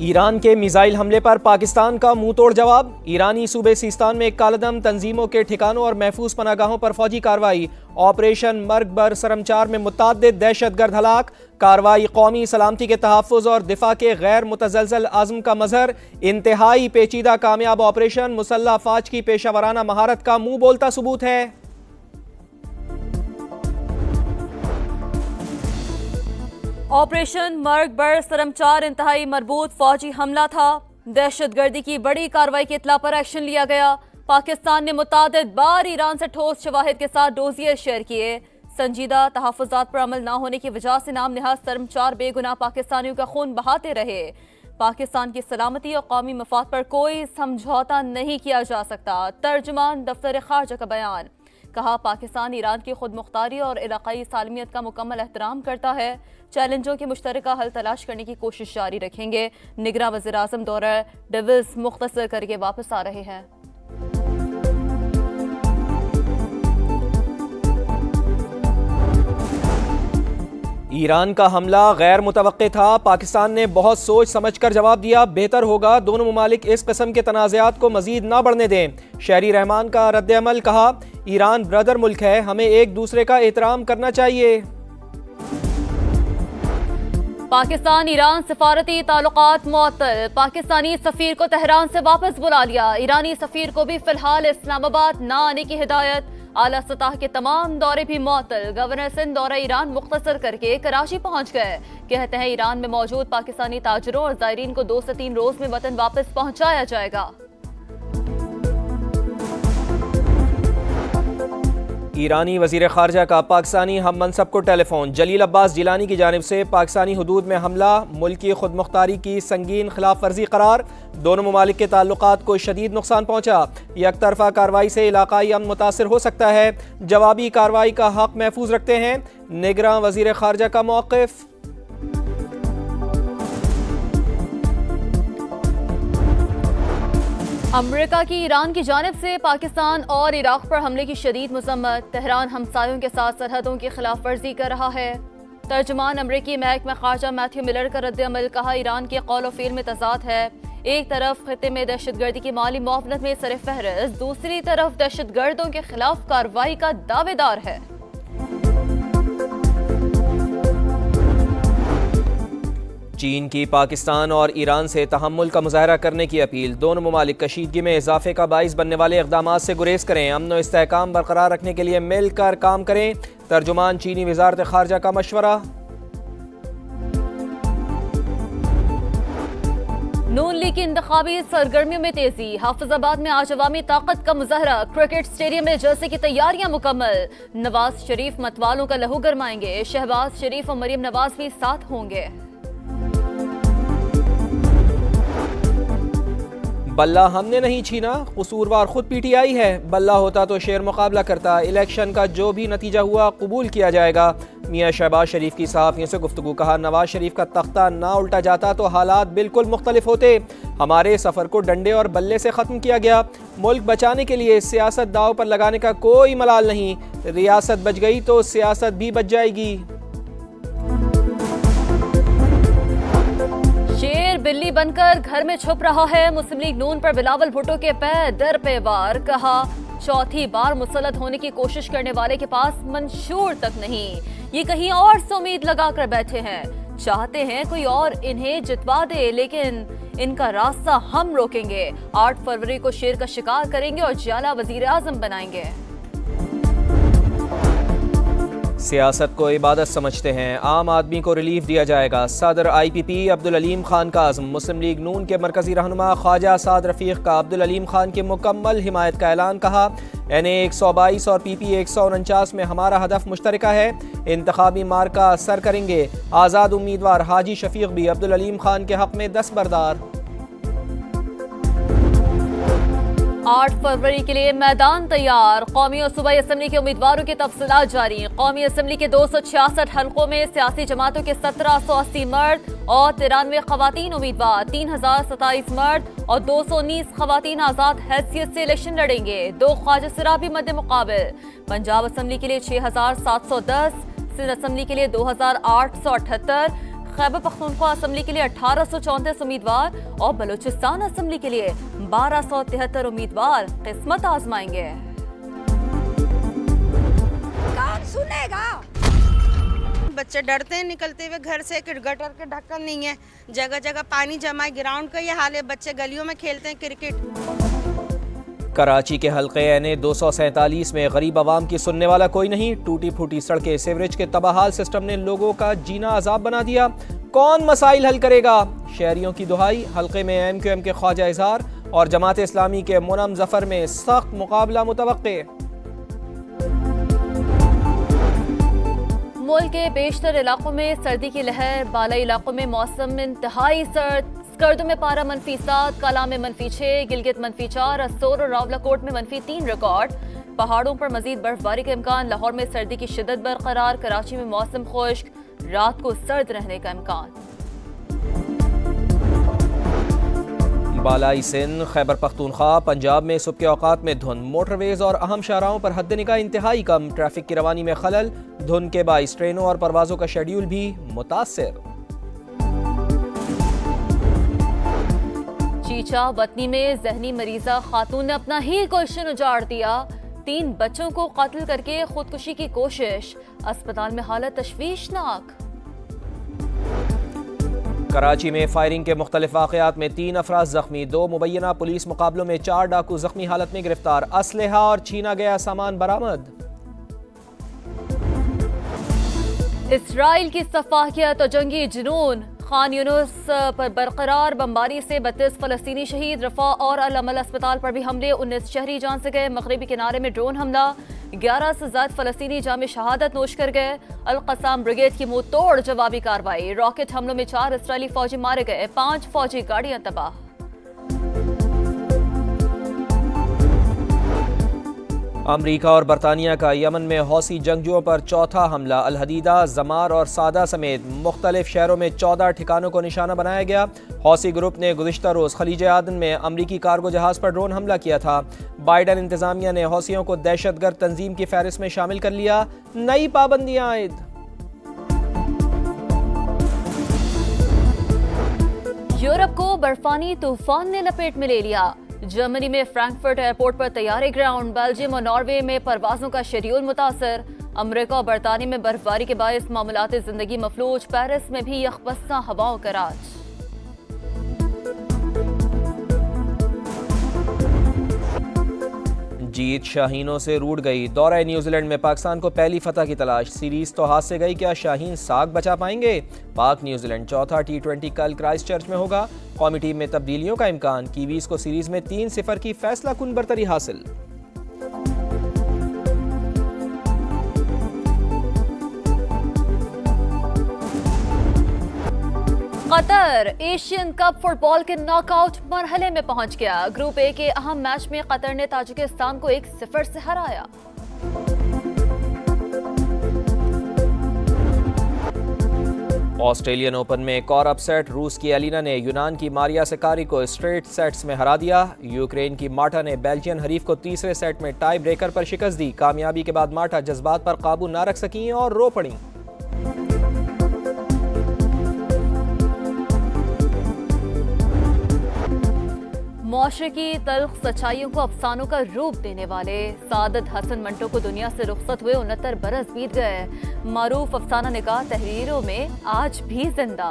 Iran के missile हमले पर पाकिस्तान का मुंह तोड़ जवाब। ईरानी सूबे सिस्तान में कालदम तंजीमों के ठिकानों और महफूज पनागाहों पर फौजी कार्रवाई। ऑपरेशन मर्ग बर सरमचार में मुतअद्दिद दहशतगर्द हलाक। कार्रवाई कौमी सलामती के तहफ़्फ़ुज़ और दिफा के गैर मुतज़लज़ल आज़म का मज़हर। इंतहाई पेचीदा कामयाब ऑपरेशन मुसल्लह अफ़वाज की पेशावराना महारत का मुंह बोलता सबूत है। ऑपरेशन मर्ग बर सरमचार इंतहाई मरबूत फौजी हमला था। दहशतगर्दी की बड़ी कार्रवाई की इत्तला पर एक्शन लिया गया। पाकिस्तान ने मुतादिद बार ईरान से ठोस शवाहिद के साथ डोजियर शेयर किए। संजीदा तहफ़्फ़ुज़ात पर अमल न होने की वजह से नाम निहाज सरमचार बेगुनाह पाकिस्तानियों का खून बहाते रहे। पाकिस्तान की सलामती और कौमी मफाद पर कोई समझौता नहीं किया जा सकता। तर्जुमान दफ्तर खारजा का बयान। कहा, पाकिस्तान ईरान की खुद मुख्तारी और इलाकाई सालमियत का मुकम्मल एहतराम करता है। चैलेंजों के मुश्तरका हल तलाश करने की कोशिश जारी रखेंगे। निगरान वज़ीर आज़म दौरा डेविस मुख्तसर करके वापस आ रहे हैं। ईरान का हमला गैर मुतवक्के था। पाकिस्तान ने बहुत सोच समझ कर जवाब दिया। बेहतर होगा दोनों ममालिक इस किस्म के तनाज़ात को मजीद ना बढ़ने दें। शहरी रहमान का रद्द-ए-अमल। कहा, ईरान ब्रदर मुल्क है, हमें एक दूसरे का एहतराम करना चाहिए। पाकिस्तान ईरान सिफारती ताल्लुकात मुअत्तल। पाकिस्तानी सफीर को तेहरान से वापस बुला लिया। ईरानी सफीर को भी फिलहाल इस्लामाबाद न आने की हिदायत। आला सतह के तमाम दौरे भी मुअत्तल। गवर्नर सिंध दौरा ईरान मुख्तसर करके कराची पहुंच गए। कहते हैं ईरान में मौजूद पाकिस्तानी ताजरों और ज़ायरीन को 2 से 3 रोज में वतन वापस पहुंचाया जाएगा। ईरानी वज़ीर ख़ारजा का पाकिस्तानी हम मनसब को टेलीफोन। जलील अब्बास जिलानी की जानिब से पाकिस्तानी हुदूद में हमला मुल्क की खुद मुख्तारी की संगीन खिलाफ वर्जी करार। दोनों ममालिक के ताल्लुकात को शदीद नुकसान पहुंचा। एक तरफा कार्रवाई से इलाकाई अमन मुतासर हो सकता है। जवाबी कार्रवाई का हक महफूज रखते हैं। निगरान वज़ीर ख़ारजा का मौक़िफ़। अमेरिका की ईरान की जानिब से पाकिस्तान और इराक पर हमले की शदीद मज़म्मत। तेहरान हमसायों के साथ सरहदों की खिलाफ वर्जी कर रहा है। तर्जुमान अमरीकी महकमा खारजा मैथ्यू मिलर का रद्द-ए-अमल। कहा, ईरान के कौल व फ़ील में तज़ाद है। एक तरफ खित्ते में दहशतगर्दी की माली मुआवनत में सर फहरिस्त, दूसरी तरफ दहशतगर्दों के खिलाफ कार्रवाई का दावेदार है। चीन की पाकिस्तान और ईरान से तहम्मुल का मुजाहरा करने की अपील। दोनों ममालिक कशीदगी में इजाफे का बाइस बनने वाले इक़दामात से गुरेज करें। अमन व इस्तेहकाम बरकरार रखने के लिए मिलकर काम करें। तर्जुमान चीनी वज़ारत ख़ारजा का मशवरा। नून लीग की इंतखाबी सरगर्मियों में तेजी। हाफिजाबाद में आज अवामी ताकत का मुजाहरा। क्रिकेट स्टेडियम में जलसे की तैयारियां मुकम्मल। नवाज शरीफ मतवालों का लहू गरमाएंगे। शहबाज शरीफ और मरियम नवाज भी साथ होंगे। बल्ला हमने नहीं छीना, कसूरवार खुद पीटीआई है। बल्ला होता तो शेर मुकाबला करता। इलेक्शन का जो भी नतीजा हुआ कबूल किया जाएगा। मियां शहबाज शरीफ की सहाफ़ियों से गुफ्तगू। कहा, नवाज शरीफ का तख्ता ना उल्टा जाता तो हालात बिल्कुल मुख्तलिफ होते। हमारे सफ़र को डंडे और बल्ले से ख़त्म किया गया। मुल्क बचाने के लिए सियासत दाव पर लगाने का कोई मलाल नहीं। रियासत बच गई तो सियासत भी बच जाएगी। शेर बिल्ली बनकर घर में छुप रहा है। मुस्लिम लीग नून पर बिलावल भुट्टो के पैर दर पे वार। कहा, चौथी बार मुसल्लत होने की कोशिश करने वाले के पास मंशूर तक नहीं। ये कहीं और से उम्मीद लगाकर बैठे हैं। चाहते हैं कोई और इन्हें जितवा दे, लेकिन इनका रास्ता हम रोकेंगे। 8 फरवरी को शेर का शिकार करेंगे और जियाला वजीर आजम बनाएंगे। सियासत को इबादत समझते हैं। आम आदमी को रिलीफ दिया जाएगा। सदर IPP अब्दुल अलीम खान का आज़म। मुस्लिम लीग नून के मरकजी रहनुमा ख्वाजा साद रफ़ीक का अब्दुल अलीम खान की मुकम्मल हिमायत का ऐलान। कहा, NA 122 और PP 149 में हमारा हदफ मुश्तरका है। इंतखाबी मार्का सर करेंगे। आज़ाद उम्मीदवार हाजी शफीक भी अब्दुल अलीम खान के हक में दस्तबरदार। 8 फरवरी के लिए मैदान तैयार। कौमी और सूबाई असम्बली के उम्मीदवारों की तफसीलात जारी। कौमी असम्बली के 266 हल्कों में सियासी जमातों के 1780 मर्द और 93 खवातीन उम्मीदवार। 3027 मर्द और 219 खवातीन आजाद हैसियत से इलेक्शन लड़ेंगे। 2 ख्वाजा सिरा भी मद्दे मुकाबिल। पंजाब असम्बली के लिए 6710, सिंध असम्बली के लिए 2878, खैबर पख्तूनख्वा असम्बली के लिए 1834 उम्मीदवार और बलूचिस्तान असम्बली के लिए 1273 उम्मीदवार किस्मत आजमाएंगे। कौन सुनेगा? बच्चे डरते हैं निकलते हुए घर से, गटर के ढक्कन नहीं है, जगह जगह पानी जमा है, ग्राउंड का ये हाल है, बच्चे गलियों में खेलते हैं क्रिकेट। कराची के हल्के एने 247 में गरीब आवाम की सुनने वाला कोई नहीं। टूटी फूटी सड़कें, सीवरेज के तबाहाल सिस्टम ने लोगों का जीना अजाब बना दिया। कौन मसाइल हल करेगा? शहरियों की दुहाई। हल्के में MQM के ख्वाजा इजहार और जमात इस्लामी के मुनम जफर में सख्त मुकाबला मुतवक्के। मुल्क के बेशतर इलाकों में सर्दी की लहर, बालाई इलाकों में मौसम इंतहाई सर्द। स्कर्दो में पारा -7, काला में -6, गिलगित -4, असोर और रावलाकोट में -3 रिकॉर्ड। पहाड़ों पर मजीद बर्फबारी का इम्कान। लाहौर में सर्दी की शिद्दत बरकरार। कराची में मौसम खुश्क, रात को सर्द रहने का इम्कान। बालाई सिंध, खैबर पख्तूनख्वा, पंजाब में सुबह के औकात में धुंध। मोटरवेज और अहम शाहराहों पर हद निगाह इंतहाई कम। ट्रैफिक की रवानी में खलल। धुंध के बाइस ट्रेनों और परवाजों का शेड्यूल भी मुतासिर। चीचा वतनी में जहनी मरीजा खातून ने अपना ही गुलशन उजाड़ दिया। 3 बच्चों को कत्ल करके खुदकुशी की कोशिश। अस्पताल में हालत तशवीशनाक। कराची में फायरिंग के मुख्तलिफ वाक़यात में 3 अफराद जख्मी। 2 मुबैना पुलिस मुकाबलों में 4 डाकू जख्मी हालत में गिरफ्तार। असलहा और छीना गया सामान बरामद। इसराइल की सफाकियत और जंगी जुनून। खान यूनुस पर बरकरार बमबारी से 32 फलस्तीनी शहीद। रफा और अल अमल अस्पताल पर भी हमले, 19 शहरी जान से गए। मगरबी किनारे में ड्रोन हमला, 11 से ज्यादा फलस्तीनी जामे शहादत नोश कर गए। अल कसाम ब्रिगेड की मुंह तोड़ जवाबी कार्रवाई। रॉकेट हमलों में 4 इसराइली फौजी मारे गए, 5 फौजी गाड़ियां तबाह। अमरीका और बरतानिया का यमन में हौसी जंगजुओं पर चौथा हमला। अल हदीदा, जमार और सादा समेत मुख्तलिफ शहरों में 14 ठिकानों को निशाना बनाया गया। हौसी ग्रुप ने गुज़िश्ता रोज खलीज आदन में अमरीकी कार्गो जहाज पर ड्रोन हमला किया था। बाइडन इंतजामिया ने हौसियों को दहशतगर्द तंजीम की फहरिस्त में शामिल कर लिया। नई पाबंदियां आयद। यूरोप को बर्फानी तूफान ने लपेट में ले लिया। जर्मनी में फ्रैंकफर्ट एयरपोर्ट पर तैयारी ग्राउंड। बेल्जियम और नॉर्वे में परवाजों का शेड्यूल मुतासर। अमेरिका और बरतानिया में बर्फबारी के बायस मामूलाती जिंदगी मफलूज। पेरिस में भी यकबस्ता हवाओं का राज। जीत शाहीनों से रूठ गई। दौरा न्यूजीलैंड में पाकिस्तान को पहली फतह की तलाश। सीरीज तो हाथ से गई, क्या शाहीन साग बचा पाएंगे? पाक न्यूजीलैंड चौथा T20 कल क्राइस्टचर्च में होगा। कौमी टीम में तब्दीलियों का इम्कान। कीवीज को सीरीज में 3-0 की फैसला कुन बरतरी हासिल। कतर एशियन कप फुटबॉल के नॉकआउट मरहले में पहुंच गया। ग्रुप ए के अहम मैच में कतर ने ताजिकिस्तान को 1-0 से हराया। ऑस्ट्रेलियन ओपन में एक और अपसेट। रूस की एलिना ने यूनान की मारिया सकारी को स्ट्रेट सेट्स में हरा दिया। यूक्रेन की मार्टा ने बेल्जियन हरीफ को तीसरे सेट में टाई ब्रेकर पर शिकस्त दी। कामयाबी के बाद मार्टा जज्बात पर काबू ना रख सकी और रो पड़ी। मुआशरे की तल्ख सच्चाइयों को अफसानों का रूप देने वाले सादत हसन मंटो को दुनिया से रुखसत हुए 69 बरस बीत गए। मारूफ अफसाना निगाह तहरीरों में आज भी जिंदा।